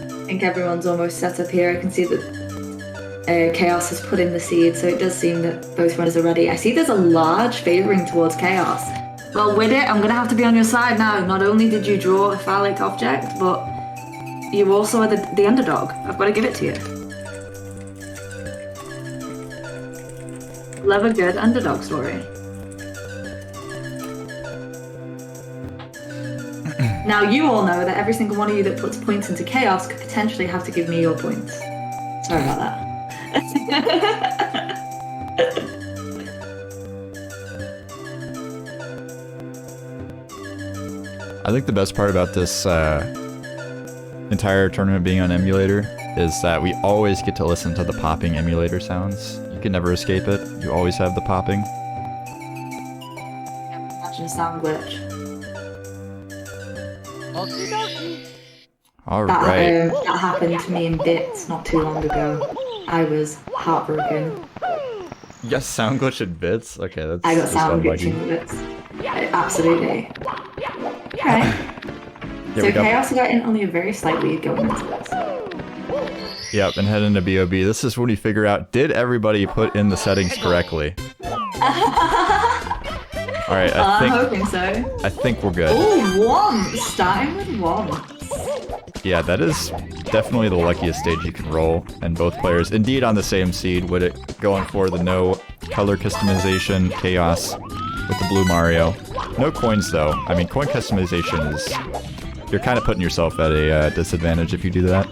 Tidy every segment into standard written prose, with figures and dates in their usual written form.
I think everyone's almost set up here. I can see that Chaos has put in the seed, so it does seem that both runners are ready. I see there's a large favouring towards Chaos. Well, Widdit, I'm going to have to be on your side now. Not only did you draw a phallic object, but you also are the underdog. I've got to give it to you. Love a good underdog story. Now, you all know that every single one of you that puts points into Chaos could potentially have to give me your points. Sorry about that. I think the best part about this entire tournament being on emulator is that we always get to listen to the popping emulator sounds. You can never escape it. You always have the popping. Imagine a sound glitch. Alright. That happened to me in bits not too long ago. I was heartbroken. Yes, sound glitch in bits? Okay, that's I got sound unlucky. glitching in bits. Absolutely. Okay. So Chaos got in only a very slight lead going into this. Yep, and head into BOB. This is when we figure out, did everybody put in the settings correctly? Alright, I'm hoping so. I think we're good. Ooh, once! Starting with once. Yeah, that is definitely the luckiest stage you can roll, and both players indeed on the same seed, Widdit going for the no color customization Chaos with the blue Mario. No coins though. I mean, coin customization is... You're kind of putting yourself at a disadvantage if you do that.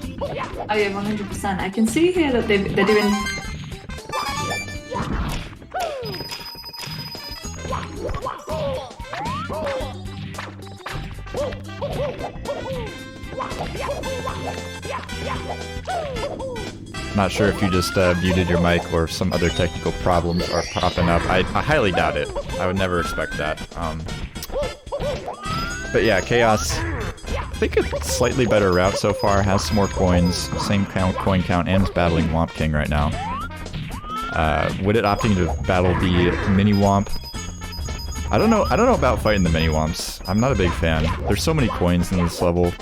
Oh yeah, 100%. I can see here that they're doing... Not sure if you just muted your mic or if some other technical problems are popping up. I highly doubt it. I would never expect that. But yeah, Chaos, I think a slightly better route so far, has some more coins, same coin count, and is battling Womp King right now. Widdit opting to battle the mini Womp. I don't know about fighting the mini Womps. I'm not a big fan. There's so many coins in this level.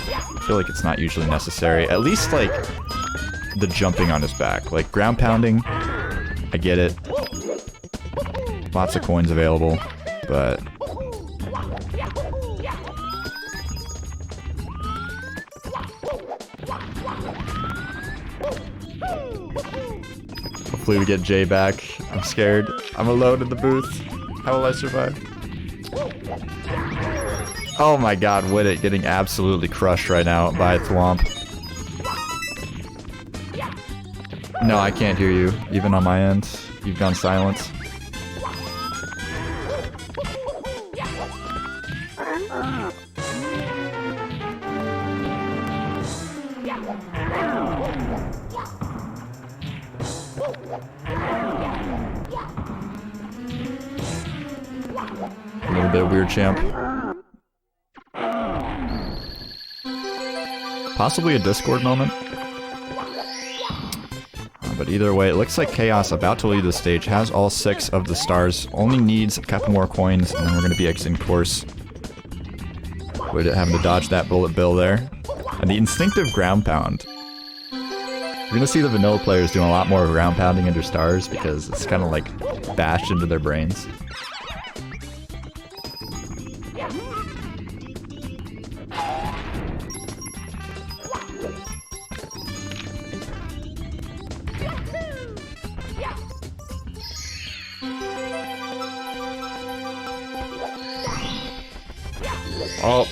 I feel like it's not usually necessary. At least like the jumping on his back. Like ground pounding, I get it. Lots of coins available, but hopefully we get Jay back. I'm scared. I'm alone in the booth. How will I survive? Oh my god, Widdit getting absolutely crushed right now by Thwomp. No, I can't hear you. Even on my end. You've gone silent. A little bit weird, champ. Possibly a Discord moment. But either way, it looks like Chaos, about to lead the stage, has all 6 of the stars, only needs a couple more coins, and then we're going to be exiting course. We're having to dodge that bullet bill there. And the instinctive ground pound. You're going to see the vanilla players doing a lot more ground pounding into stars because it's kind of like bashed into their brains. Oh.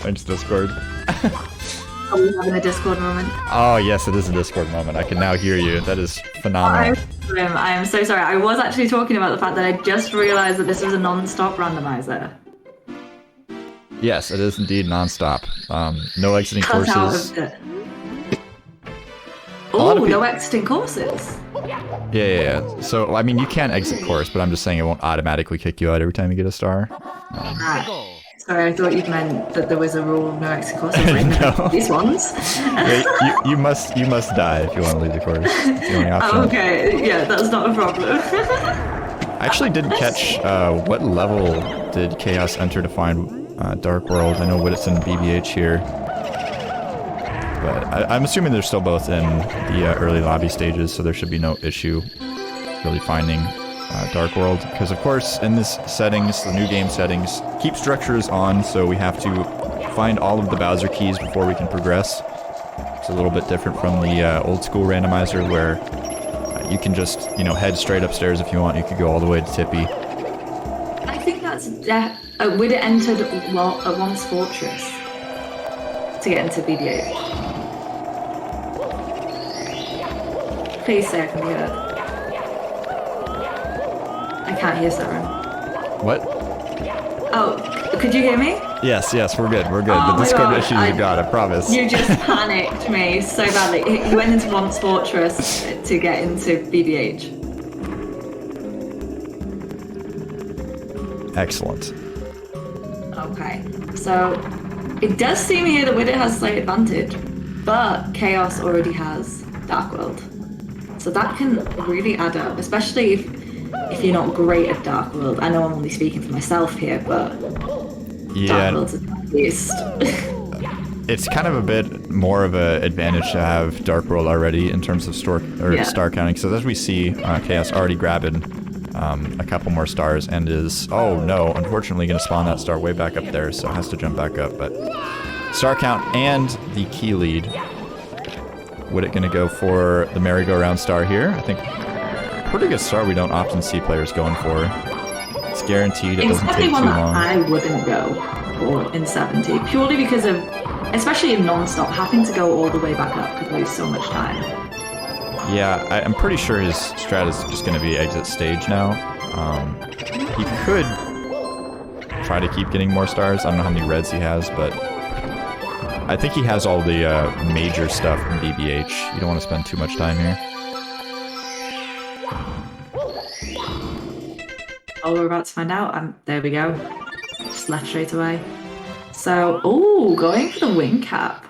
Thanks, Discord. Are we having a Discord moment? Oh, yes, it is a Discord moment. I can now hear you. That is phenomenal. I am so sorry. I was actually talking about the fact that I just realized that this was a non-stop randomizer. Yes, it is indeed non-stop. No exiting courses. Oh, no exiting courses. Yeah. So, I mean, you can exit course, but I'm just saying it won't automatically kick you out every time you get a star. Sorry, I thought you meant that there was a rule of no exit courses. No. These ones. Yeah, you must die if you want to leave the course. It's the only option. Oh, okay, yeah, that's not a problem. I actually didn't catch what level did Chaos enter to find Dark World. I know Widdit's in BBH here. But I'm assuming they're still both in the early lobby stages, so there should be no issue really finding Dark World. Because of course, in this settings, the new game settings, keep structures on, so we have to find all of the Bowser keys before we can progress. It's a little bit different from the old school randomizer where you can just, you know, head straight upstairs if you want. You could go all the way to Tippy. I think that's Widdit entered Once Fortress to get into BB8. Please say I can be heard. I can't hear Sarah. What? Oh, could you hear me? Yes, we're good. Oh the Discord God, issues are gone, I promise. You just panicked me so badly. You went into Once Fortress to get into BBH. Excellent. Okay, so it does seem here that Widdit has slight advantage, but Chaos already has Dark World. So that can really add up, especially if you're not great at Dark World. I know I'm only speaking for myself here, but yeah, Dark World's a beast. it's kind of a bit more of an advantage to have Dark World already in terms of star counting. So as we see, Chaos already grabbing a couple more stars and is, oh no, unfortunately going to spawn that star way back up there, so it has to jump back up. But star count and the key lead. Widdit going to go for the merry-go-round star here. I think pretty good star we don't often see players going for. It's guaranteed, it doesn't take too long. I wouldn't go for in 70, purely because of, especially in non-stop, having to go all the way back up could lose so much time. Yeah, I'm pretty sure his strat is just going to be exit stage now. He could try to keep getting more stars. I don't know how many reds he has, but I think he has all the major stuff in BBH. You don't want to spend too much time here. Oh, we're about to find out. There we go. Just left straight away. So, oh, going for the wing cap.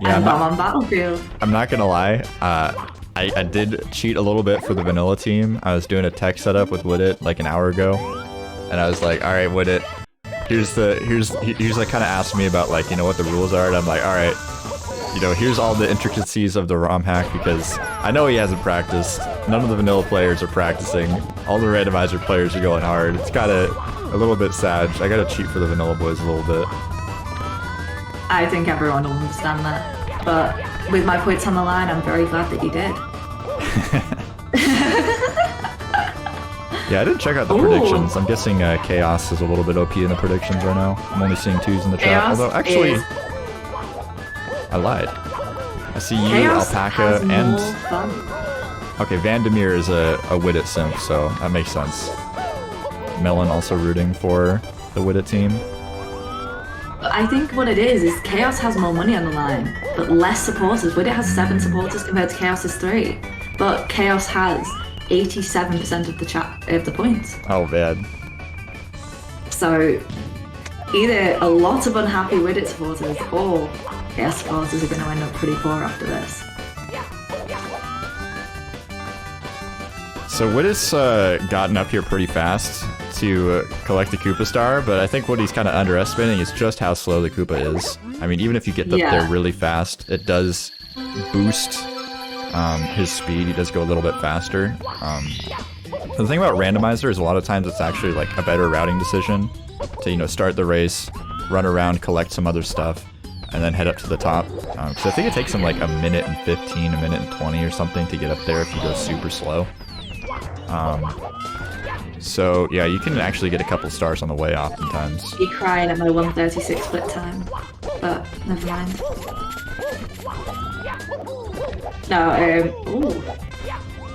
Yeah, and on Battlefield. I'm not gonna lie. I did cheat a little bit for the vanilla team. I was doing a tech setup with Widdit like an hour ago, and I was like, all right, Widdit, here's like kind of asked me about like, you know, what the rules are, and I'm like, all right, you know, here's all the intricacies of the ROM hack, because I know he hasn't practiced. None of the vanilla players are practicing. All the randomizer players are going hard. It's kind of a little bit sad. I gotta cheat for the vanilla boys a little bit. I think everyone will understand that. But with my points on the line, I'm very glad that you did. Yeah, I didn't check out the predictions. I'm guessing Chaos is a little bit OP in the predictions right now. I'm only seeing 2s in the chat. Although, actually, I lied. I see you, Chaos Alpaca, and... more fun. Okay, Vandermeer is a Widdit simp, so that makes sense. Melon also rooting for the Widdit team. I think what it is Chaos has more money on the line, but less supporters. Widdit has 7 supporters compared to Chaos's 3, but Chaos has 87% of the points. Oh, bad. So either a lot of unhappy Widdit supporters or Chaos supporters are going to end up pretty poor after this. So Widdit's gotten up here pretty fast to collect the Koopa Star, but I think what he's kind of underestimating is just how slow the Koopa is. I mean, even if you get up there really fast, it does boost his speed. He does go a little bit faster. The thing about Randomizer is a lot of times it's actually like a better routing decision to, you know, start the race, run around, collect some other stuff, and then head up to the top. So I think it takes him like a minute and 15, a minute and 20 or something to get up there if you go super slow. So yeah, you can actually get a couple stars on the way oftentimes. Be crying at my 1:36 split time, but never mind. No, ooh.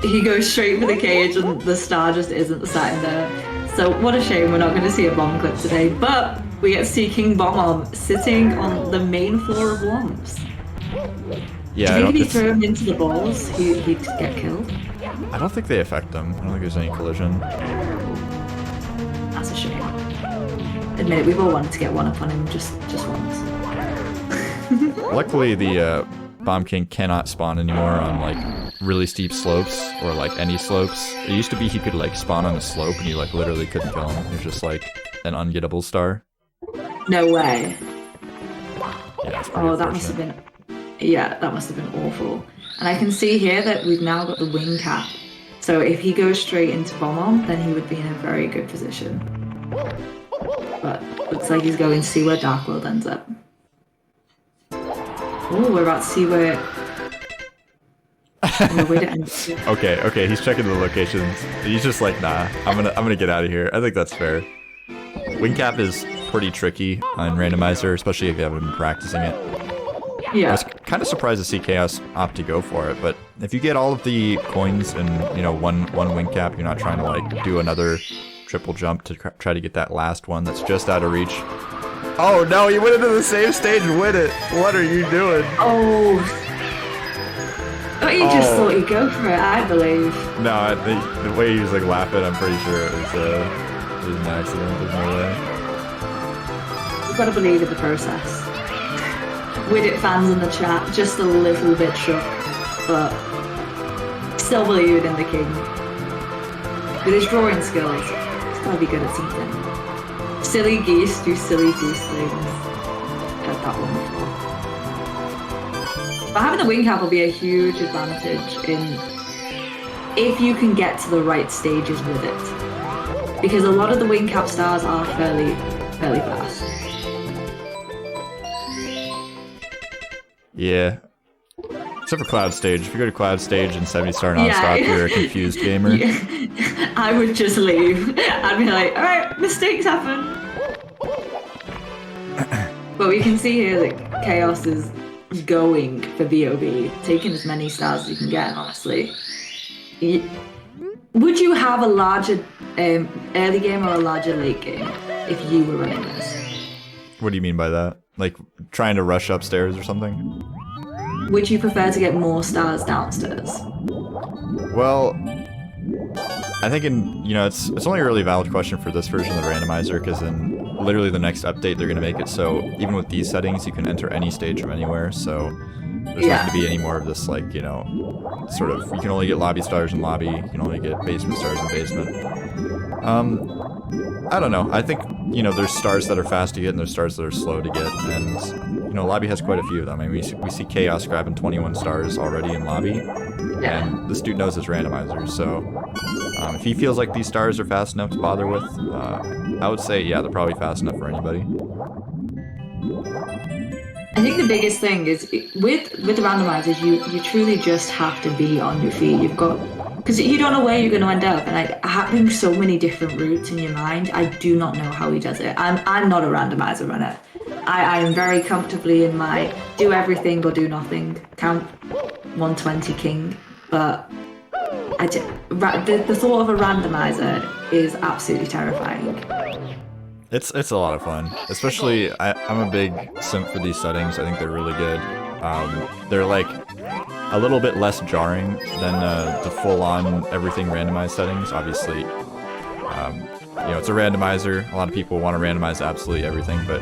He goes straight for the cage and the star just isn't sat in there. So what a shame we're not going to see a bomb clip today, but we get to see King Bomb sitting on the main floor of Womps. Yeah, Do you think if he threw him into the balls, he'd get killed? I don't think they affect them. I don't think there's any collision. That's a shame. Admit it, we've all wanted to get one up on him just once. Luckily, the Bomb King cannot spawn anymore on like really steep slopes or like any slopes. It used to be he could like spawn on a slope and you like literally couldn't kill him. He was just like an ungettable star. No way. Yeah, it's pretty Oh, that must have unfortunate. been. Yeah, that must have been awful. And I can see here that we've now got the wing cap. So if he goes straight into bomb-on, then he would be in a very good position. But looks like he's going to see where Dark World ends up. Oh, we're about to see where. Okay, he's checking the locations. He's just like, nah, I'm gonna get out of here. I think that's fair. Wing cap is pretty tricky on randomizer, especially if you haven't been practicing it. Yeah. I was kind of surprised to see Chaos opt to go for it, but if you get all of the coins in, you know, one wing cap, you're not trying to like do another triple jump to try to get that last one that's just out of reach. Oh no, you went into the same stage with it. What are you doing? Oh. But he just thought he'd go for it, I believe. No, the way he was like laughing, I'm pretty sure it was an accident. There's no way. You've got to believe in the process. Widdit fans in the chat, just a little bit shook, but still believing in the king. With his drawing skills, he's got to be good at something. Silly geese do silly goose things. Heard that one before. But having the wing cap will be a huge advantage if you can get to the right stages with it. Because a lot of the wing cap stars are fairly fast. Yeah. Except for Cloud Stage. If you go to Cloud Stage and 70 star nonstop, you're a confused gamer. Yeah. I would just leave. I'd be like, alright, mistakes happen. But we can see here that Chaos is going for VOB, taking as many stars as you can get, honestly. Would you have a larger early game or a larger late game if you were running this? What do you mean by that? Like trying to rush upstairs or something? Would you prefer to get more stars downstairs? Well, I think it's only a really valid question for this version of the randomizer, because in literally the next update they're gonna make it so even with these settings you can enter any stage from anywhere. So there's not gonna be any more of this like, you know, sort of you can only get lobby stars in lobby, you can only get basement stars in basement. I don't know. I think, you know, there's stars that are fast to get and there's stars that are slow to get, and you know, lobby has quite a few of them. I mean, we see Chaos grabbing 21 stars already in lobby, and this dude knows his randomizer, so if he feels like these stars are fast enough to bother with, I would say, yeah, they're probably fast enough for anybody. I think the biggest thing is with the randomizers, you truly just have to be on your feet. You've got, because you don't know where you're going to end up, and like having so many different routes in your mind, I do not know how he does it. I'm not a randomizer runner. I am very comfortably in my do everything or do nothing count 120 king, but the thought of a randomizer is absolutely terrifying. It's a lot of fun, especially I'm a big simp for these settings. I think they're really good. They're like a little bit less jarring than the full-on everything randomized settings. Obviously, you know, it's a randomizer. A lot of people want to randomize absolutely everything, but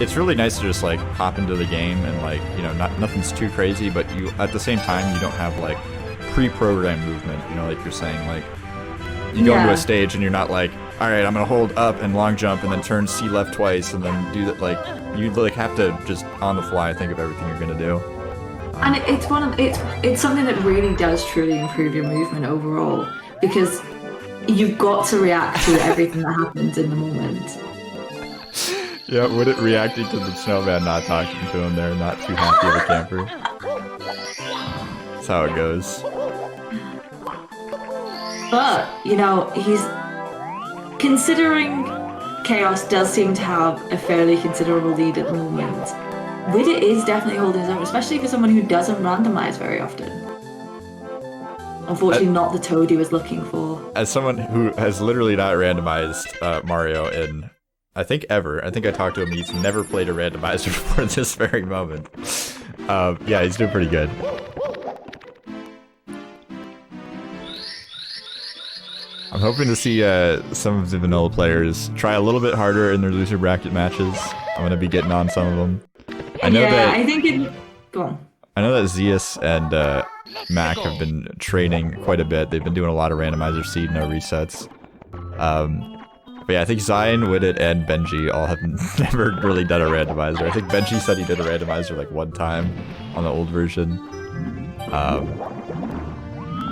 it's really nice to just like hop into the game and like, you know, nothing's too crazy, but you at the same time you don't have like pre-programmed movement. You know, like you're saying, like you go into a stage and you're not like, all right, I'm gonna hold up and long jump and then turn C left twice and then do that. Like you like have to just on the fly think of everything you're gonna do. And it's something that really does truly improve your movement overall, because you've got to react to everything that happens in the moment. Yeah, Widdit reacting to the snowman not talking to him there, not too happy of a camper. That's how it goes. But, you know, he's considering Chaos does seem to have a fairly considerable lead at the moment. Widdit is definitely holding his own, especially for someone who doesn't randomize very often. Unfortunately, not the toad he was looking for. As someone who has literally not randomized Mario in, I think, ever. I think I talked to him, he's never played a randomizer before this very moment. Yeah, he's doing pretty good. I'm hoping to see some of the vanilla players try a little bit harder in their loser bracket matches. I'm going to be getting on some of them. I know go on. I know that Zeus and Mac have been training quite a bit. They've been doing a lot of randomizer seed, no resets. But yeah, I think Zion, Widdit, and Benji all have never really done a randomizer. I think Benji said he did a randomizer like one time on the old version.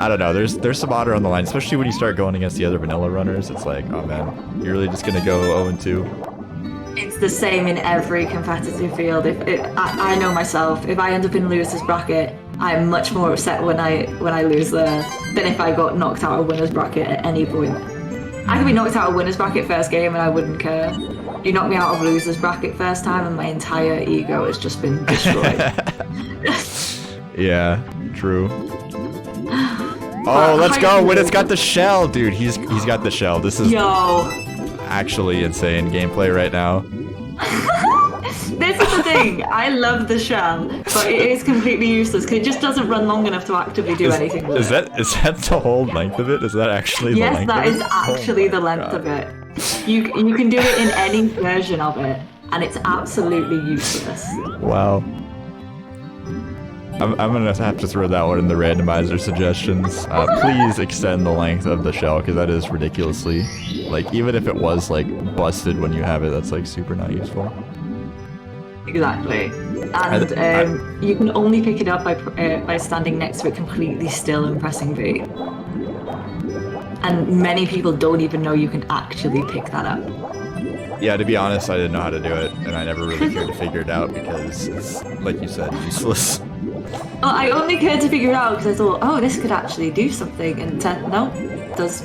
I don't know, there's some honor on the line, especially when you start going against the other vanilla runners. It's like, oh man, you're really just gonna go 0-2. It's the same in every competitive field. I know myself, if I end up in loser's bracket, I'm much more upset when I lose there than if I got knocked out of winner's bracket at any point. I could be knocked out of winner's bracket first game and I wouldn't care. You knock me out of loser's bracket first time and my entire ego has just been destroyed. Yeah, true. Oh, let's go! Widdit's got the shell, dude. He's got the shell. This is actually insane gameplay right now. This is the thing. I love the shell, but it is completely useless because it just doesn't run long enough to actively do anything with it. Is that the whole length of it? Is that actually the length of it? Yes, that is actually the length of it. You can do it in any version of it, and it's absolutely useless. Wow. I'm gonna have to throw that one in the randomizer suggestions. Please extend the length of the shell, because that is ridiculously, like, even if it was like busted when you have it, that's like super not useful. Exactly, and you can only pick it up by standing next to it completely still and pressing V. And many people don't even know you can actually pick that up. Yeah, to be honest, I didn't know how to do it, and I never really cared to figure it out because it's, like you said, useless. Well, I only cared to figure it out because I thought, oh, this could actually do something, and no, it does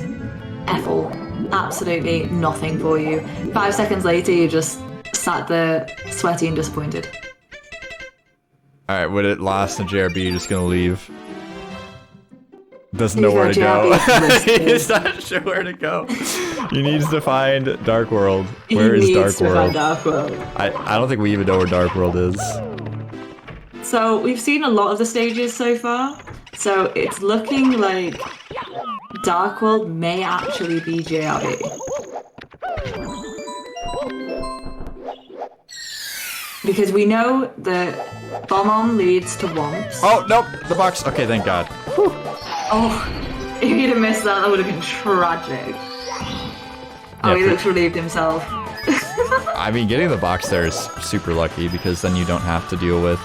F-all. Absolutely nothing for you. 5 seconds later, you just sat there sweaty and disappointed. Alright, Widdit lost and JRB just gonna leave. Doesn't know where to go. He's not sure where to go. He needs to find Dark World. Where is Dark World? I don't think we even know where Dark World is. So we've seen a lot of the stages so far. So it's looking like Dark World may actually be JRB. Because we know that Bomb-On leads to Womps. Oh, nope, the box. Okay, thank God. Whew. Oh, if you'd have missed that, that would have been tragic. Oh, yeah, he looks relieved himself. I mean, getting the box there is super lucky because then you don't have to deal with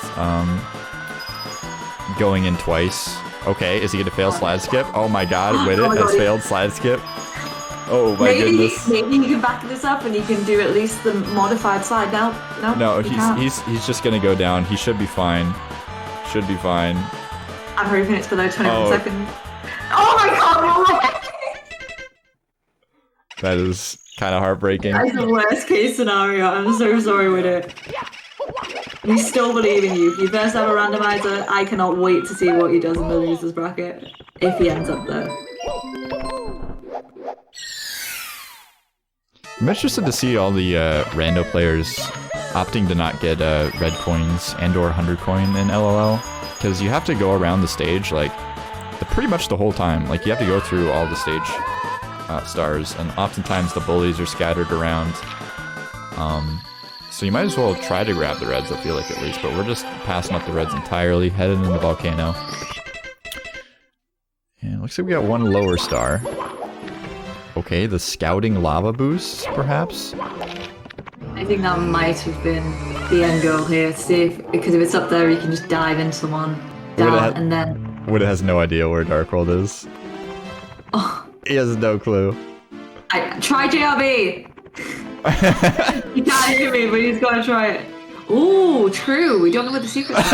going in twice. Okay, is he gonna fail slide skip? Oh my God, Widdit has failed slide skip. Oh my goodness. Maybe you can back this up and you can do at least the modified slide. No, he's just gonna go down. He should be fine. Should be fine. I'm hoping it's below 21 seconds. Oh my God! That is kind of heartbreaking. That's the worst case scenario. I'm so sorry with it. We still believe in you. If you first have a randomizer, I cannot wait to see what he does in the losers bracket if he ends up there. I'm interested to see all the rando players opting to not get red coins and or 100 coin in LOL, because you have to go around the stage like pretty much the whole time. Like you have to go through all the stage stars, and oftentimes the bullies are scattered around. So you might as well try to grab the reds, I feel like, at least, but we're just passing up the reds entirely, heading in the volcano. And looks like we got one lower star. Okay, the scouting lava boost, perhaps? I think that might have been the end goal here, to see if, because if it's up there, you can just dive into someone down and then... Widdit has no idea where Dark World is. Oh. He has no clue. Try JRB! He can't hear me, but he's gotta try it. Ooh, true. We don't know what the secret is.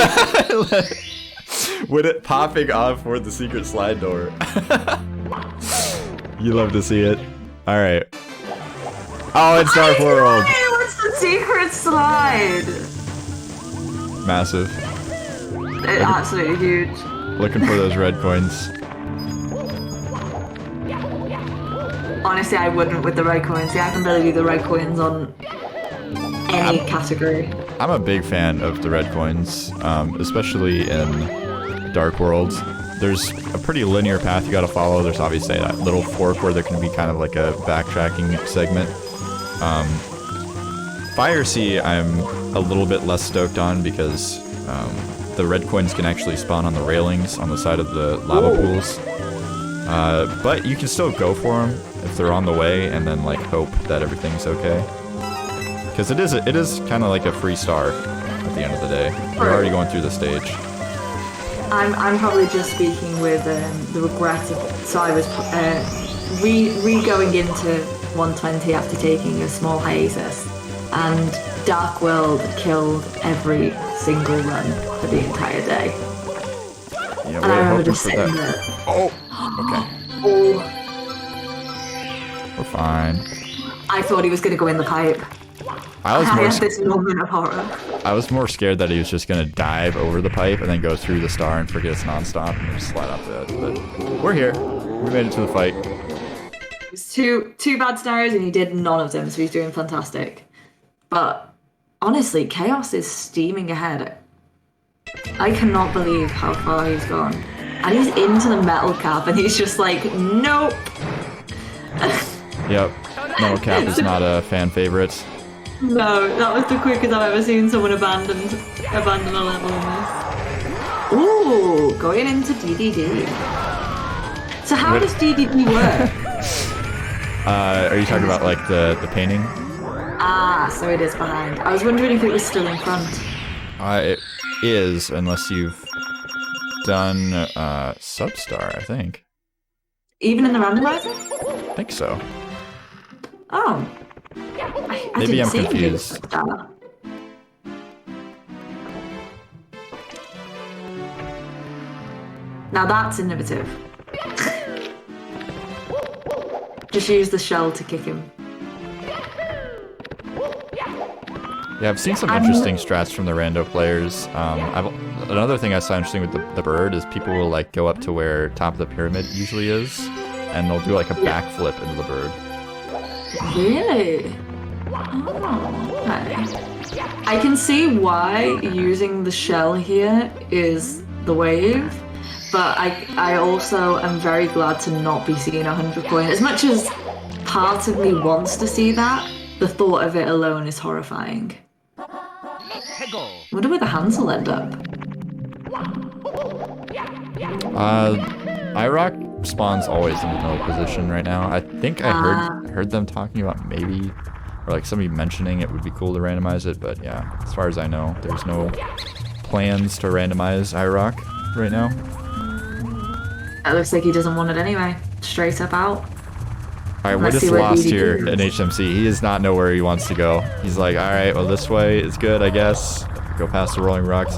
Widdit popping off for the secret slide door. You love to see it. Alright. Oh, it's Dark World! What's the secret slide? Massive. Absolutely huge. Looking for those red coins. Honestly, I wouldn't with the red coins. Yeah, I can barely do the red coins on any category. I'm a big fan of the red coins, especially in Dark World. There's a pretty linear path you gotta follow. There's obviously that little fork where there can be kind of like a backtracking segment. Fire Sea I'm a little bit less stoked on because the red coins can actually spawn on the railings on the side of the lava pools. But you can still go for them if they're on the way, and then like hope that everything's okay. Because it is kind of like a free star at the end of the day. You're already going through the stage. I'm probably just speaking with the regret of so I was going into 120 after taking a small hiatus, and Dark World killed every single run for the entire day. Yeah, and I remember just sitting there. Oh, okay. Oh. We're fine. I thought he was going to go in the pipe. I had this moment of horror. I was more scared that he was just going to dive over the pipe and then go through the star and forget it's non-stop and just slide off the edge. But we're here. We made it to the fight. It was two bad scenarios and he did none of them, so he's doing fantastic. But honestly, Chaos is steaming ahead. I cannot believe how far he's gone. And he's into the metal cap and he's just like, nope. Yep. Metal cap is not a fan favorite. No, that was the quickest I've ever seen someone abandon a level in this. Ooh, going into DDD. So how does DDD work? Are you talking about like the painting? Ah, so it is behind. I was wondering if it was still in front. It is, unless you've done Substar, I think. Even in the randomizer? I think so. Oh. I Maybe I'm didn't see confused. Now that's innovative. Just use the shell to kick him. Yeah, I've seen some interesting strats from the rando players. Another thing I saw interesting with the bird is people will like go up to where top of the pyramid usually is, and they'll do like a backflip into the bird. Really? Oh, okay. I can see why using the shell here is the wave, but I also am very glad to not be seeing 100 coin. As much as part of me wants to see that, the thought of it alone is horrifying. Wonder where the hands will end up. IROC spawns always in the middle position right now. I think I heard them talking about maybe, or like somebody mentioning it would be cool to randomize it, but yeah, as far as I know, there's no plans to randomize IROC right now. It looks like he doesn't want it anyway. Straight up out. Alright, we're just lost here in HMC. He does not know where he wants to go. He's like, alright, well this way is good, I guess. Go past the rolling rocks.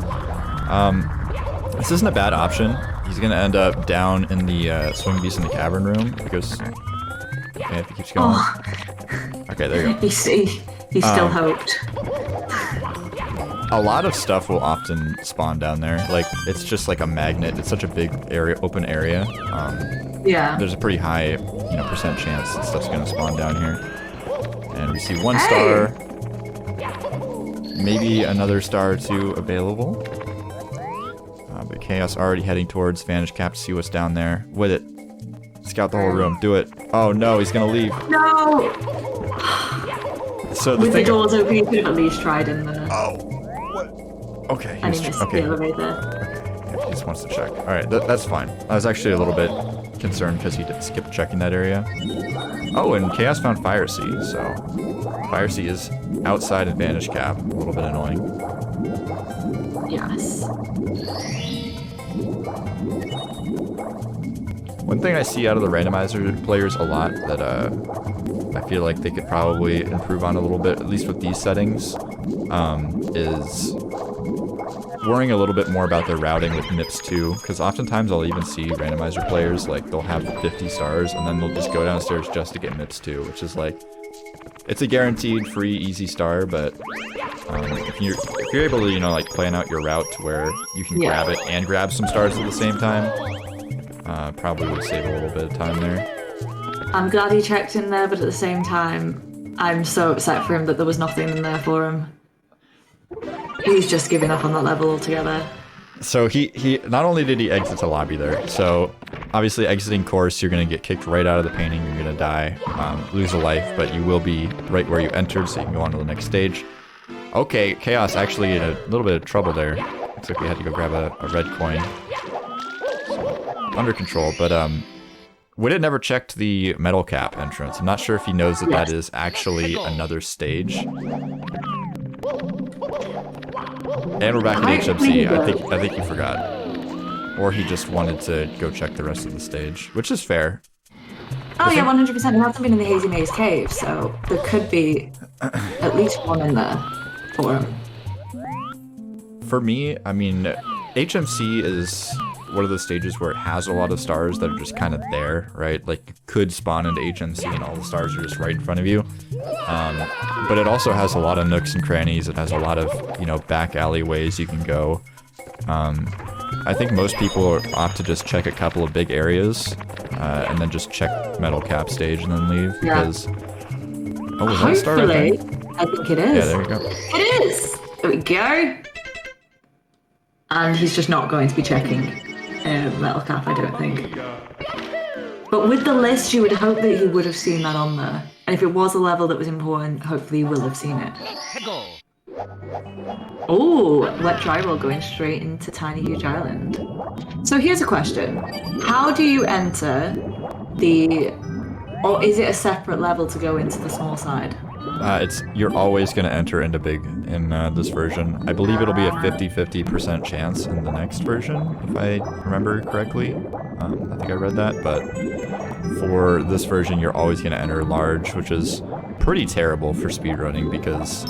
This isn't a bad option. He's gonna end up down in the swing beast in the cavern room because if he keeps going. Oh. Okay, there you go. He still hoped. A lot of stuff will often spawn down there. Like it's just like a magnet. It's such a big area, open area. Yeah. There's a pretty high, percent chance that stuff's gonna spawn down here. And we see one star, maybe another star or two available. But Chaos already heading towards Vantage Cap to see what's down there. With it. Scout the whole room. Do it. Oh no, he's gonna leave. No! So with the doors open, you could have at least tried in there. Oh. What? Okay. And he missed the elevator. Okay. Yeah, he just wants to check. Alright, that's fine. I was actually a little bit concerned because he did skip checking that area. Oh, and Chaos found Fire Sea, so Fire Sea is outside Advantage Cap. A little bit annoying. Yes. One thing I see out of the randomizer players a lot that I feel like they could probably improve on a little bit, at least with these settings, is worrying a little bit more about their routing with MIPS 2, because oftentimes I'll even see randomizer players, like, they'll have 50 stars, and then they'll just go downstairs just to get MIPS 2, which is like, it's a guaranteed free easy star, but if you're able to, like, plan out your route to where you can grab it and grab some stars at the same time, probably would save a little bit of time there. I'm glad he checked in there, but at the same time, I'm so upset for him that there was nothing in there for him. He's just giving up on that level altogether. So he not only did he exit the lobby there, so obviously exiting course, you're going to get kicked right out of the painting, you're going to die, lose a life, but you will be right where you entered, so you can go on to the next stage. Okay, Chaos actually in a little bit of trouble there. Looks like we had to go grab a red coin. So, under control, but Widdit never checked the metal cap entrance. I'm not sure if he knows that that is actually another stage. And we're back at HMC. I think he forgot. Or he just wanted to go check the rest of the stage, which is fair. Oh yeah, 100%. It hasn't been in the Hazy Maze Cave, so there could be at least one in there for him. For me, I mean, HMC is one of those stages where it has a lot of stars that are just kind of there, right? Like, you could spawn into HMC and all the stars are just right in front of you. But it also has a lot of nooks and crannies. It has a lot of, you know, back alleyways you can go. I think most people opt to just check a couple of big areas, and then just check metal cap stage and then leave, because... Oh, was that a star right there? I think it is. Yeah, there you go. It is! There we go! And he's just not going to be checking metal cap, I don't think. But with the list, you would hope that he would have seen that on there. And if it was a level that was important, hopefully he will have seen it. Oh, wet drywall going straight into Tiny Huge Island. So here's a question. How do you enter the... Or is it a separate level to go into the small side? You're always going to enter into big in this version. I believe it'll be a 50-50% chance in the next version, if I remember correctly. I think I read that, but for this version, you're always going to enter large, which is pretty terrible for speedrunning because,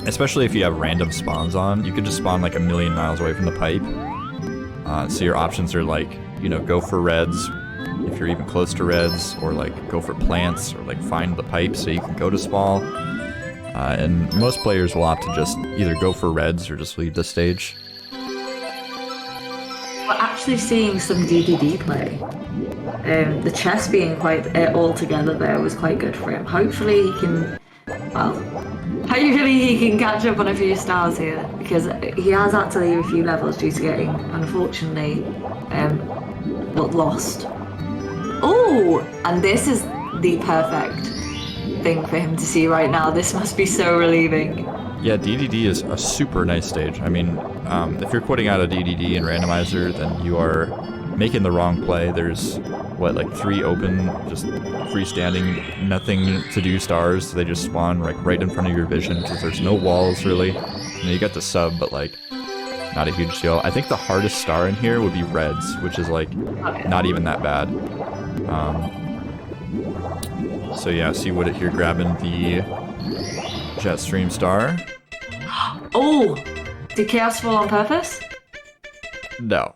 especially if you have random spawns on, you could just spawn like a million miles away from the pipe. So your options are like, you know, go for reds, if you're even close to reds, or like go for plants, or like find the pipe so you can go to small. And most players will opt to just either go for reds or just leave the stage. We're actually seeing some DDD play. The chess being quite all together there was quite good for him. Hopefully he can, well, hopefully he can catch up on a few stars here, because he has had to leave a few levels due to getting, unfortunately, lost. Oh, and this is the perfect thing for him to see right now. This must be so relieving. Yeah, DDD is a super nice stage. I mean, if you're putting out a DDD in Randomizer, then you are making the wrong play. There's, what, like 3 open, just freestanding, nothing to do stars. They just spawn like right in front of your vision because there's no walls, really. You know, you got the sub, but like, not a huge deal. I think the hardest star in here would be reds, which is like not even that bad. So yeah, see Widdit here grabbing the Jetstream star. Oh! Did Chaos fall on purpose? No.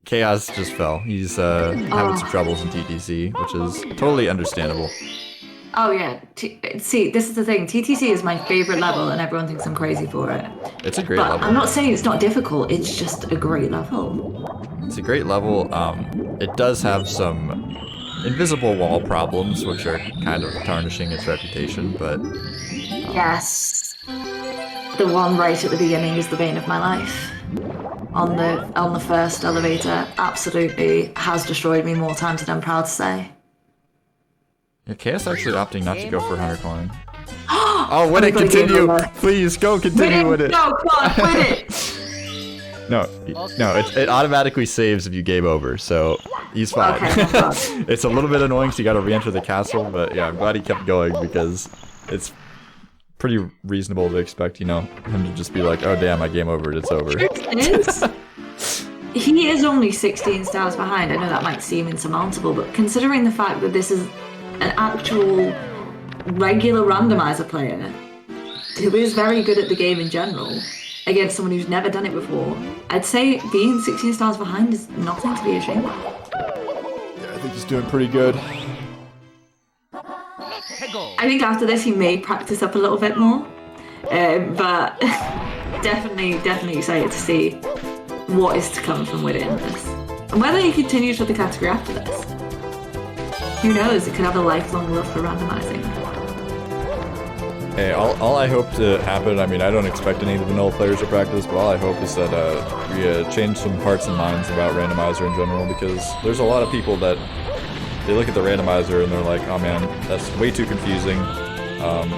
Chaos just fell. He's having some troubles in TTC, which is totally understandable. Oh yeah. See, this is the thing. TTC is my favorite level and everyone thinks I'm crazy for it. It's a great level. I'm not saying it's not difficult, it's just a great level. It's a great level. It does have some invisible wall problems, which are kind of tarnishing its reputation, but... Yes. The one right at the beginning is the bane of my life. On the first elevator, absolutely has destroyed me more times than I'm proud to say. Yeah, Chaos actually opting not to go for 100 coin. Oh, Widdit, continue! Please, go continue with it! No, come on, Widdit! No, it automatically saves if you game over, so he's fine. Okay, it's a little bit annoying because you gotta re-enter the castle, but yeah, I'm glad he kept going because it's pretty reasonable to expect, you know, him to just be like, oh damn, I game over, it's over. He is only 16 stars behind. I know that might seem insurmountable, but considering the fact that this is an actual regular randomizer player who is very good at the game in general, against someone who's never done it before, I'd say being 16 stars behind is nothing to be ashamed of. Yeah, I think he's doing pretty good. I think after this he may practice up a little bit more, but definitely excited to see what is to come from within this. And whether he continues with the category after this. Who knows, it could have a lifelong love for randomizing. Hey, all I hope to happen, I mean, I don't expect any of the vanilla players to practice, but all I hope is that we change some hearts and minds about randomizer in general, because there's a lot of people that they look at the randomizer and they're like, oh man, that's way too confusing,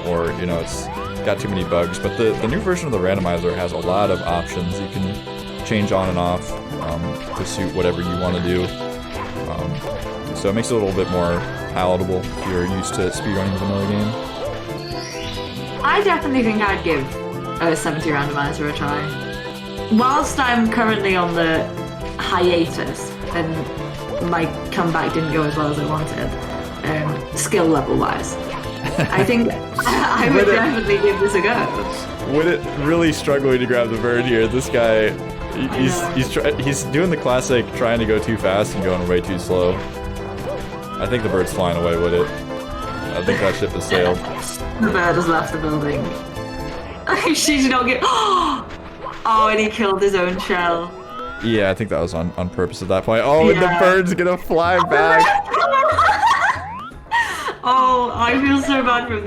or, you know, it's got too many bugs. But the new version of the randomizer has a lot of options. You can change on and off to suit whatever you want to do. So it makes it a little bit more palatable if you're used to speedrunning the vanilla game. I definitely think I'd give a 70 randomizer a try. Whilst I'm currently on the hiatus and my comeback didn't go as well as I wanted, skill level wise, I think I would definitely give this a go. Widdit really struggling to grab the bird here. This guy, he's doing the classic trying to go too fast and going way too slow. I think the bird's flying away with it. I think that ship has sailed. The bird has left the building. She's not get. Oh, and he killed his own shell. Yeah, I think that was on purpose at that point. Oh, and the bird's gonna fly back. Oh, I feel so bad for him.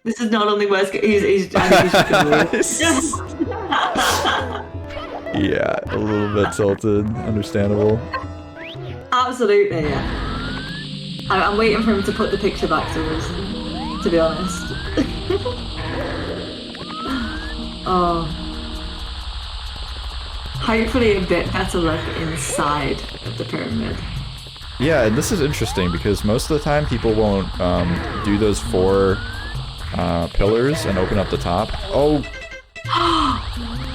This is not only worse. He's I think he's yeah, a little bit tilted. Understandable. Absolutely, yeah. I'm waiting for him to put the picture back to us, to be honest. Oh. Hopefully a bit better luck inside of the pyramid. Yeah, and this is interesting because most of the time people won't do those 4 pillars and open up the top. Oh,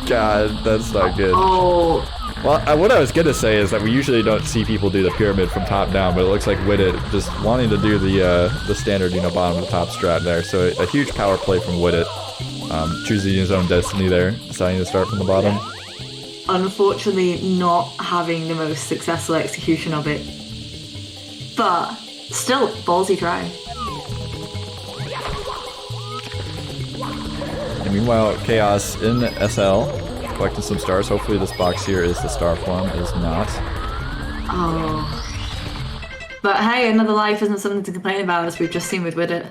God, that's not good. Oh. Well, what I was gonna say is that we usually don't see people do the pyramid from top down, but it looks like Widdit just wanting to do the standard, bottom to top strat there. So a huge power play from Widdit, choosing his own destiny there, deciding to start from the bottom. Unfortunately, not having the most successful execution of it, but still ballsy try. And meanwhile, Chaos in SL, collecting some stars. Hopefully this box here is the star form. It is not. Oh. But hey, another life isn't something to complain about, as we've just seen with Widdit.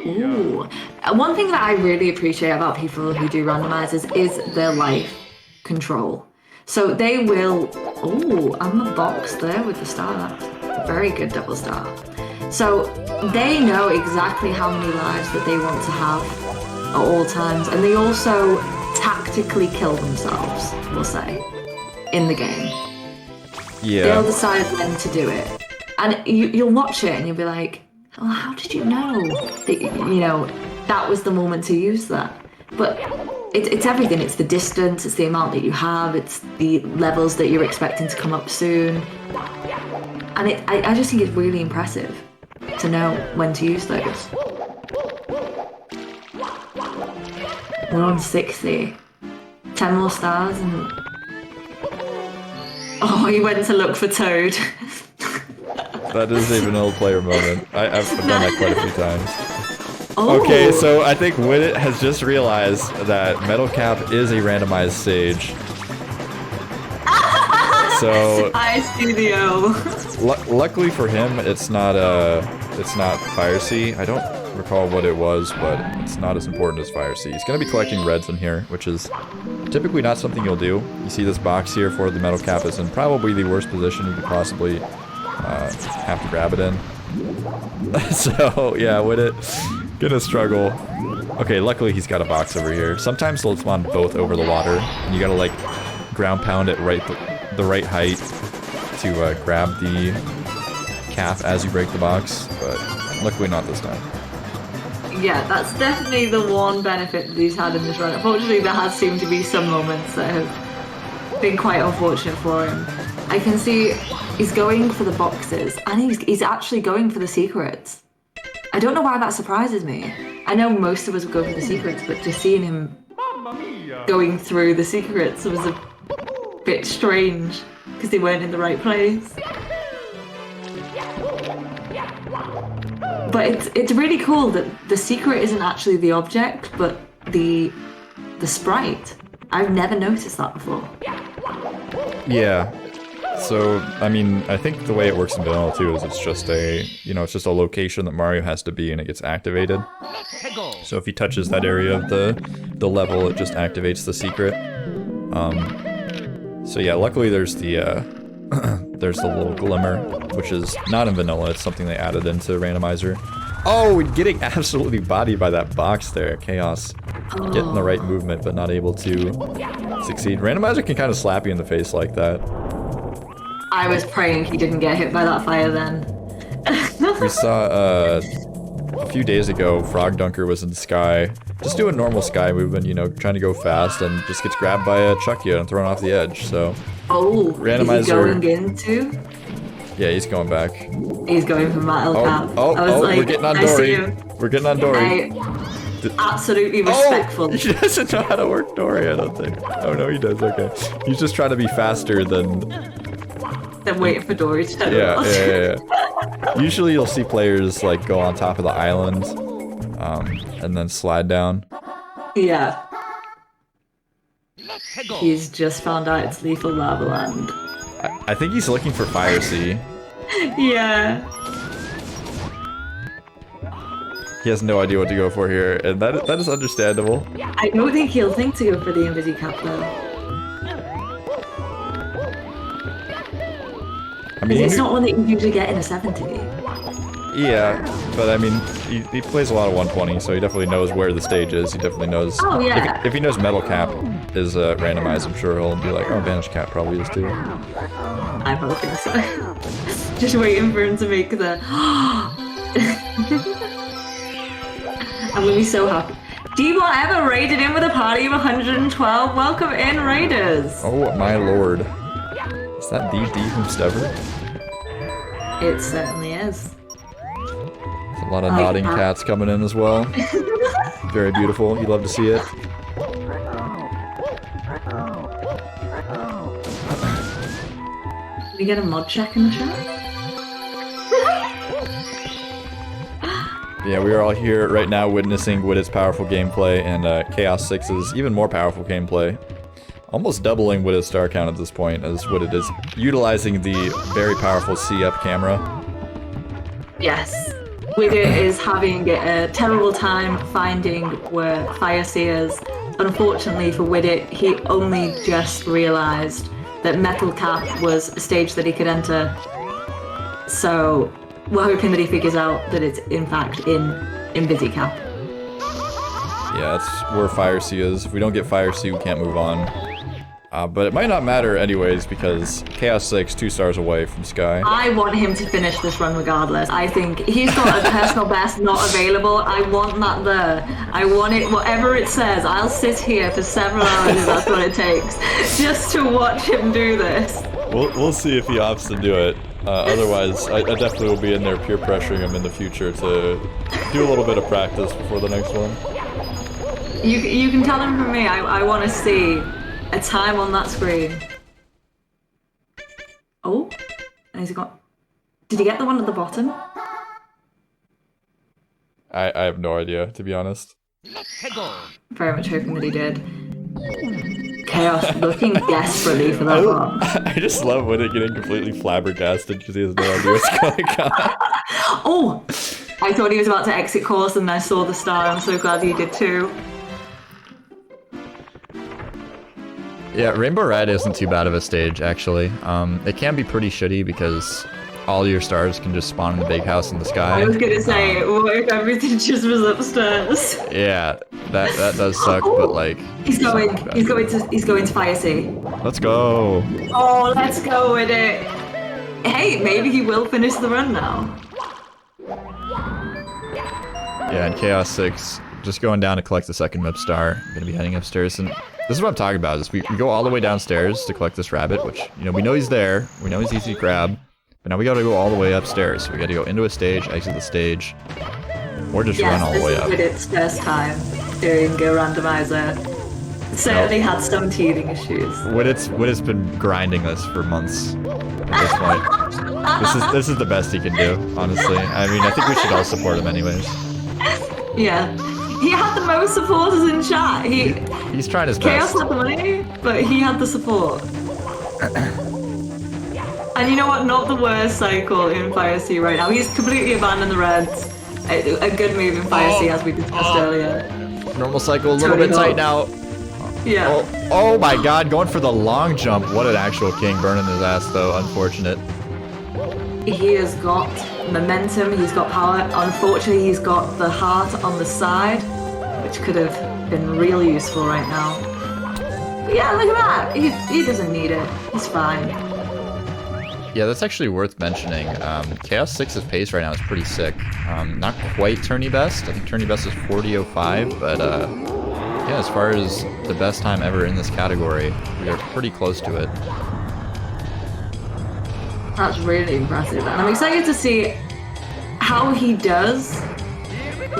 Ooh. One thing that I really appreciate about people who do randomizers is their life control. So they will... Ooh, and the box there with the star. Very good double star. So they know exactly how many lives that they want to have at all times, and they also tactically kill themselves, we'll say, in the game. Yeah. They'll decide when to do it. And you'll watch it and you'll be like, oh, how did you know that, that was the moment to use that? But it's everything. It's the distance, it's the amount that you have, it's the levels that you're expecting to come up soon. And I just think it's really impressive to know when to use those. We're on 60. 10 more stars and... Oh, he went to look for Toad. That is a vanilla player moment. I've done that quite a few times. Oh. Okay, so I think Widdit has just realized that Metal Cap is a randomized stage. So Hi, studio. Luckily for him, it's not Fire Sea. I don't recall what it was, but it's not as important as Fire Sea. He's gonna be collecting reds in here, which is typically not something you'll do. You see this box here for the Metal Cap is in probably the worst position you could possibly have to grab it in. So yeah, Widdit gonna struggle. Okay, luckily he's got a box over here. Sometimes they'll spawn both over the water, and you gotta like ground pound it the right height to grab the cap as you break the box, but luckily not this time. Yeah, that's definitely the one benefit that he's had in this run. Unfortunately, there has seemed to be some moments that have been quite unfortunate for him. I can see he's going for the boxes, and he's actually going for the secrets. I don't know why that surprises me. I know most of us would go for the secrets, but just seeing him going through the secrets was a bit strange, because they weren't in the right place. But it's really cool that the secret isn't actually the object, but the sprite. I've never noticed that before. Yeah. So, I mean, I think the way it works in vanilla too is it's just a, it's just a location that Mario has to be and it gets activated. So if he touches that area of the level, it just activates the secret. So yeah, luckily there's the there's the little glimmer, which is not in vanilla, it's something they added into Randomizer. Oh, getting absolutely bodied by that box there. Chaos getting the right movement, but not able to succeed. Randomizer can kind of slap you in the face like that. I was praying he didn't get hit by that fire then. We saw a few days ago, Frog Dunker was in the sky, just doing normal sky movement, you know, trying to go fast, and just gets grabbed by a Chuckya and thrown off the edge. So, oh, Randomizer. Is he going into? Yeah, he's going back. He's going for Matt Cap. Like, we're getting on Dory. We're getting on Dory. Absolutely respectful. He doesn't know how to work Dory, I don't think. Oh no, he does. Okay, he's just trying to be faster than waiting for Dory to turn around. Yeah. Usually you'll see players like go on top of the island, and then slide down. Yeah. He's just found out it's lethal lava land. I think he's looking for Fire Sea. Yeah. He has no idea what to go for here, and that is understandable. I don't think he'll think to go for the Invisi Cap though. I mean, it's not one that you usually get in a 70. Yeah, but I mean, he plays a lot of 120, so he definitely knows where the stage is. He definitely knows. Oh yeah. If he knows Metal Cap is randomized, I'm sure he'll be like, oh, Vanish Cap probably is too. I'm hoping so. Just waiting for him to make the. I'm gonna be so happy. D Whatever raided in with a party of 112. Welcome in, Raiders. Oh my lord. Is that the D from Stever? It certainly is. There's a lot of nodding cats coming in as well. Very beautiful. You love to see it. Can we get a mod check in the chat? Yeah, we are all here right now witnessing Widdit's powerful gameplay and chaos6's even more powerful gameplay. Almost doubling Widdit's star count at this point, as Widdit is utilizing the very powerful C-up camera. Yes. Widdit is having a terrible time finding where Fire Sea is. Unfortunately for Widdit, he only just realized that Metal Cap was a stage that he could enter. So we're hoping that he figures out that it's in fact in Invisi Cap. Yeah, that's where Fire Sea is. If we don't get Fire Sea, we can't move on. But it might not matter anyways, because chaos6, 2 stars away from Sky. I want him to finish this run regardless. I think he's got a personal best not available. I want that there. I want it, whatever it says. I'll sit here for several hours if that's what it takes, just to watch him do this. We'll see if he opts to do it. Otherwise, I definitely will be in there peer pressuring him in the future to do a little bit of practice before the next one. You can tell him from me, I want to see a time on that screen. Oh, and he's got. Did he get the one at the bottom? I have no idea, to be honest. Very much hoping that he did. Chaos looking desperately for that one. I just love when it getting completely flabbergasted because he has no idea what's going on. Oh, I thought he was about to exit course and I saw the star. I'm so glad he did too. Yeah, Rainbow Red isn't too bad of a stage, actually. It can be pretty shitty because all your stars can just spawn in the big house in the sky. I was gonna say, what if everything just was upstairs? Yeah, that does suck, but like... He's going to Fire Sea. Let's go! Oh, let's go with it! Hey, maybe he will finish the run now. Yeah, and chaos6, just going down to collect the second MIP star. I'm gonna be heading upstairs, and this is what I'm talking about, is we go all the way downstairs to collect this rabbit, which, you know, we know he's there, we know he's easy to grab, but now we gotta go all the way upstairs. We gotta go into a stage, exit the stage, or just run all the way up. Yes, this is Widdit's first time doing a randomizer. Certainly had some teething issues. Widdit's been grinding this for months at this point. This is the best he can do, honestly. I mean, I think we should all support him anyways. Yeah. He had the most supporters in chat. He's trying his Chaos best. had the money, but he had the support. And you know what? Not the worst cycle in Fire Sea right now. He's completely abandoned the Reds. A good move in Fire Sea, as we discussed earlier. Normal cycle, a little bit tight now. Yeah. Oh my god, going for the long jump. What an actual king, burning his ass though, unfortunate. He has got momentum, he's got power. Unfortunately, he's got the heart on the side, which could have been really useful right now. But yeah, look at that. He doesn't need it. He's fine. Yeah, that's actually worth mentioning. Chaos6's pace right now is pretty sick. Not quite tourney best. I think tourney best is 40.05, but yeah, as far as the best time ever in this category, we are pretty close to it. That's really impressive, and I'm excited to see how he does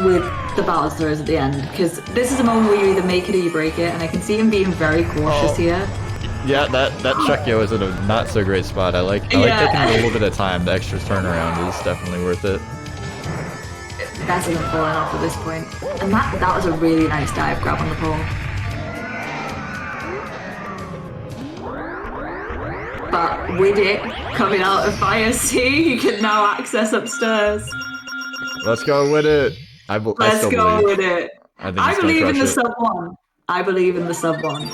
with the battle throws at the end, because this is a moment where you either make it or you break it, and I can see him being very cautious here. Yeah, that Chuckyo is in a not so great spot. I like taking a little bit of time. The extra turnaround is definitely worth it. Better than falling off at this point. And that was a really nice dive grab on the pole. But Widdit coming out of Fire C, he can now access upstairs. Let's go with it. Let's go with it. I believe in the sub 1. I believe in the sub 1.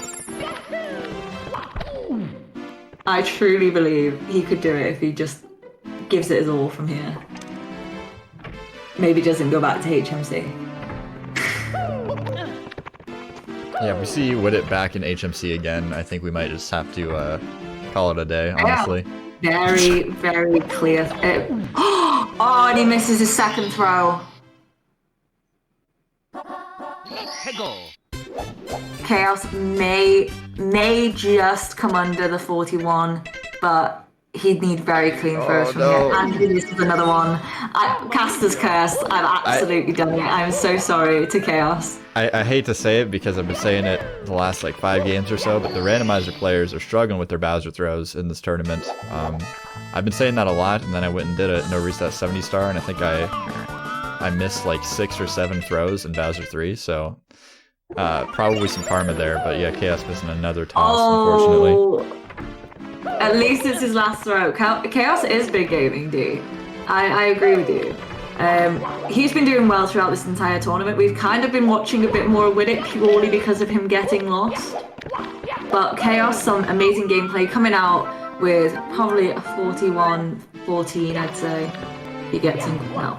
I truly believe he could do it if he just gives it his all from here. Maybe doesn't go back to HMC. Yeah, we see Widdit back in HMC again. I think we might just have to call it a day, honestly. Yeah. Very, very clear. Oh, and he misses his second throw. Chaos may just come under the 41, but he'd need very clean throws from here. And he misses another one. Caster's curse. I've absolutely done it. I'm so sorry to Chaos. I hate to say it because I've been saying it the last like 5 games or so, but the randomizer players are struggling with their Bowser throws in this tournament. I've been saying that a lot, and then I went and did it. No reset 70 star, and I think I missed like 6 or 7 throws in Bowser 3, so probably some karma there. But yeah, Chaos missing another toss, unfortunately. At least it's his last throw. Chaos is big gaming, D. I agree with you. He's been doing well throughout this entire tournament. We've kind of been watching a bit more of Widdit purely because of him getting lost. But Chaos, some amazing gameplay coming out with probably a 41-14, I'd say. He gets him now.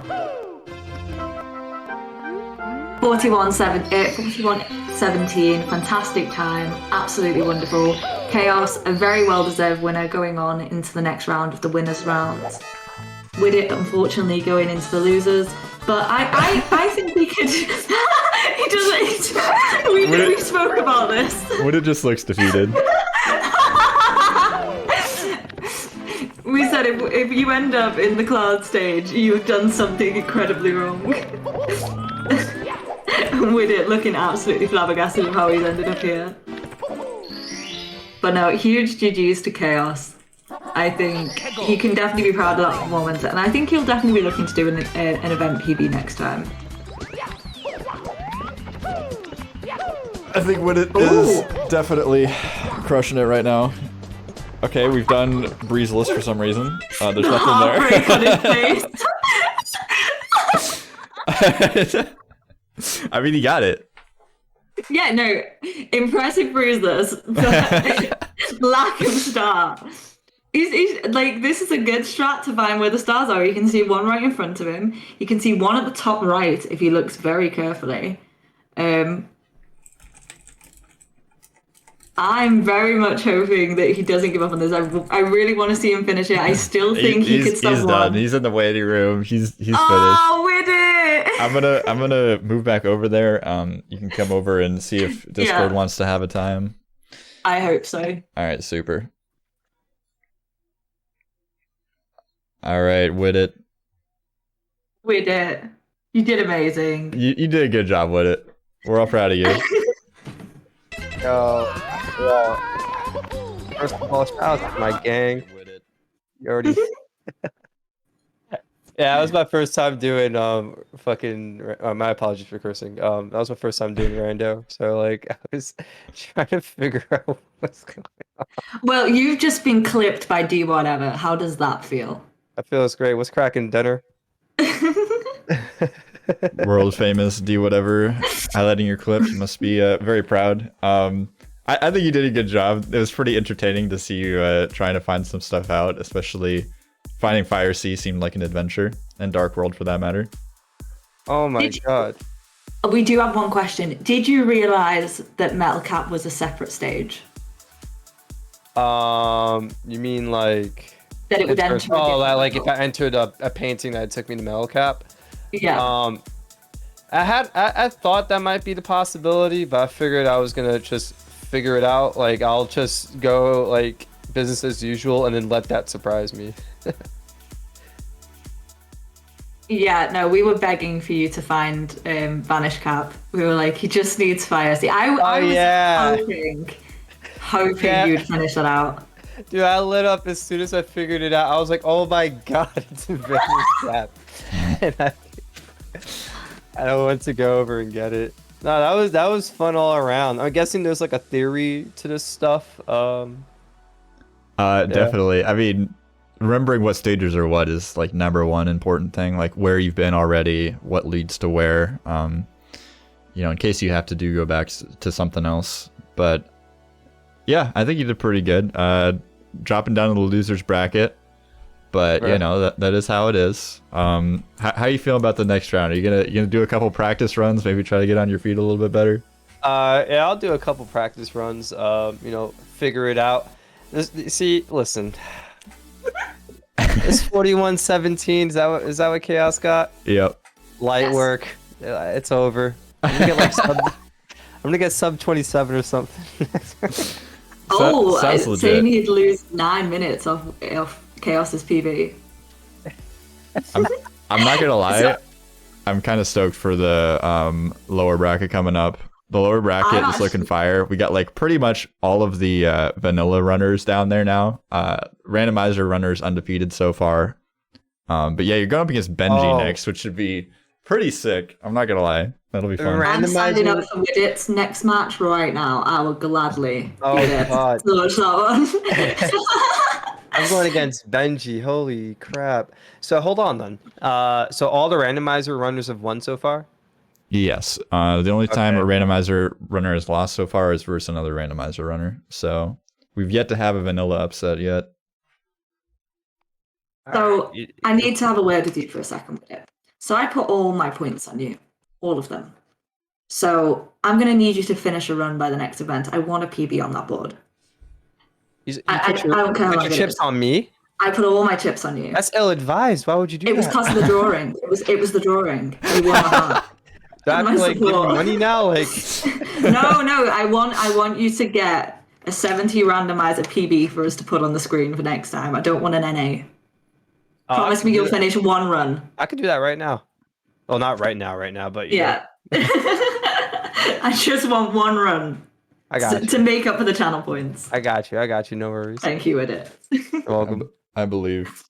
41-17, fantastic time, absolutely wonderful. Chaos, a very well-deserved winner going on into the next round of the winners' rounds. Widdit, unfortunately, going into the losers. But I think we could... he doesn't... We spoke about this. Widdit just looks defeated. We said if you end up in the cloud stage, you've done something incredibly wrong. Widdit looking absolutely flabbergasted of how he's ended up here. But no, huge GG's to Chaos. I think he can definitely be proud of that performance, and I think he'll definitely be looking to do an event PB next time. I think Widdit is definitely crushing it right now. Okay, we've done Breezeless for some reason. There's nothing there. Heartbreak on his face. I mean, he got it. Yeah, no, impressive bruises, but lack of star. He's like, this is a good strat to find where the stars are. You can see one right in front of him. You can see one at the top right if he looks very carefully. I'm very much hoping that he doesn't give up on this. I really want to see him finish it. I still think he could stop. He's done. He's in the waiting room. He's finished. Oh, Widdit! I'm gonna move back over there. You can come over and see if Discord wants to have a time. I hope so. All right, super. All right, Widdit. Widdit, you did amazing. You did a good job, Widdit. We're all proud of you. Yo, first of all, shout out to my gang. You already. Yeah, that was my first time doing my apologies for cursing. That was my first time doing rando, so like I was trying to figure out what's going on. Well, you've just been clipped by D whatever. How does that feel? I feel it's great. What's cracking, dinner? World famous D whatever highlighting your clips. You must be very proud. I think you did a good job. It was pretty entertaining to see you trying to find some stuff out, especially finding Fire Sea seemed like an adventure, and Dark World for that matter. Oh my god. We do have one question. Did you realize that Metal Cap was a separate stage? You mean like That it would enter? like if I entered a painting that took me to Metal Cap? Yeah. I thought that might be the possibility, but I figured I was gonna just figure it out. Like I'll just go like business as usual and then let that surprise me. Yeah, no, we were begging for you to find Vanish Cap. We were like, he just needs Fire Sea. I was hoping you'd finish that out. Dude, I lit up as soon as I figured it out. I was like, oh my god, it's a Vanish Cap. And I went to go over and get it. No, that was fun all around. I'm guessing there's like a theory to this stuff. Definitely. I mean, remembering what stages are what is like number one important thing. Like where you've been already, what leads to where. You know, in case you have to go back to something else. But yeah, I think you did pretty good. Dropping down to the losers bracket. But you know that is how it is. How you feel about the next round? Are you gonna do a couple practice runs? Maybe try to get on your feet a little bit better. Yeah, I'll do a couple practice runs. You know, figure it out. Listen. It's 41-17. Is that what Chaos got? Yep. Light work. It's over. I'm gonna get sub 27 or something. Saying he'd lose 9 minutes off Chaos's PB. I'm not gonna lie. I'm kind of stoked for the lower bracket coming up. The lower bracket is looking fire. We got like pretty much all of the vanilla runners down there now. Randomizer runners undefeated so far. But yeah, you're going up against Benji next, which should be pretty sick. I'm not gonna lie. That'll be fun. I'm signing up for Widdit's next match right now. I will gladly watch that one. I'm going against Benji. Holy crap. So hold on then. So all the randomizer runners have won so far? Yes. The only time a randomizer runner has lost so far is versus another randomizer runner. So we've yet to have a vanilla upset yet. So I need to have a word with you for a second with it. So I put all my points on you. All of them. So I'm going to need you to finish a run by the next event. I want a PB on that board. I don't care how long your chips on me? I put all my chips on you. That's ill-advised. Why would you do that? It was because of the drawing. It was the drawing. You won my heart. Do I have to like give you money now? Like No. I want you to get a 70 randomizer PB for us to put on the screen for next time. I don't want an NA. Promise me you'll finish one run. I could do that right now. Well, not right now, but yeah. I just want one run. I got you. To make up for the channel points. I got you. No worries. Thank you, Widdit. You're welcome. I believe.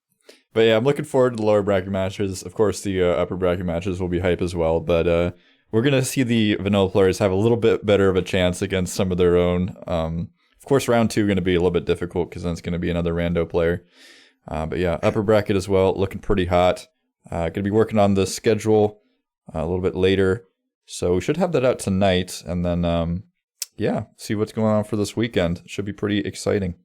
But yeah, I'm looking forward to the lower bracket matches. Of course, the upper bracket matches will be hype as well. But we're going to see the vanilla players have a little bit better of a chance against some of their own. Of course, round 2 going to be a little bit difficult because then it's going to be another rando player. But yeah, upper bracket as well, looking pretty hot. Going to be working on the schedule a little bit later. So we should have that out tonight. And then, yeah, see what's going on for this weekend. Should be pretty exciting.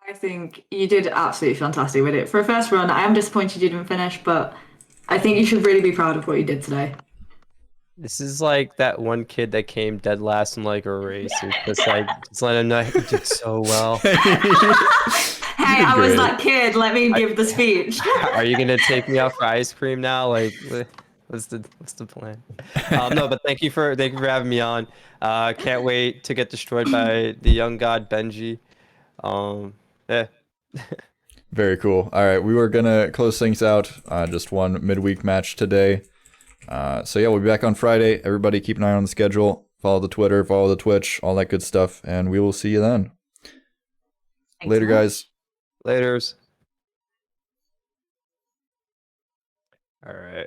I think you did absolutely fantastic with it. For a first run, I am disappointed you didn't finish, but I think you should really be proud of what you did today. This is like that one kid that came dead last in like a race. It's just let him know he did so well. Hey, I was that kid. Let me give the speech. Are you gonna take me out for ice cream now? Like, what's the plan? No, but thank you for having me on. Can't wait to get destroyed by the young god Benji. Yeah. Very cool. All right, we were gonna close things out. Just one midweek match today. So yeah, we'll be back on Friday. Everybody keep an eye on the schedule. Follow the Twitter, follow the Twitch, all that good stuff, and we will see you then. Thanks Later, guys. Laters. All right.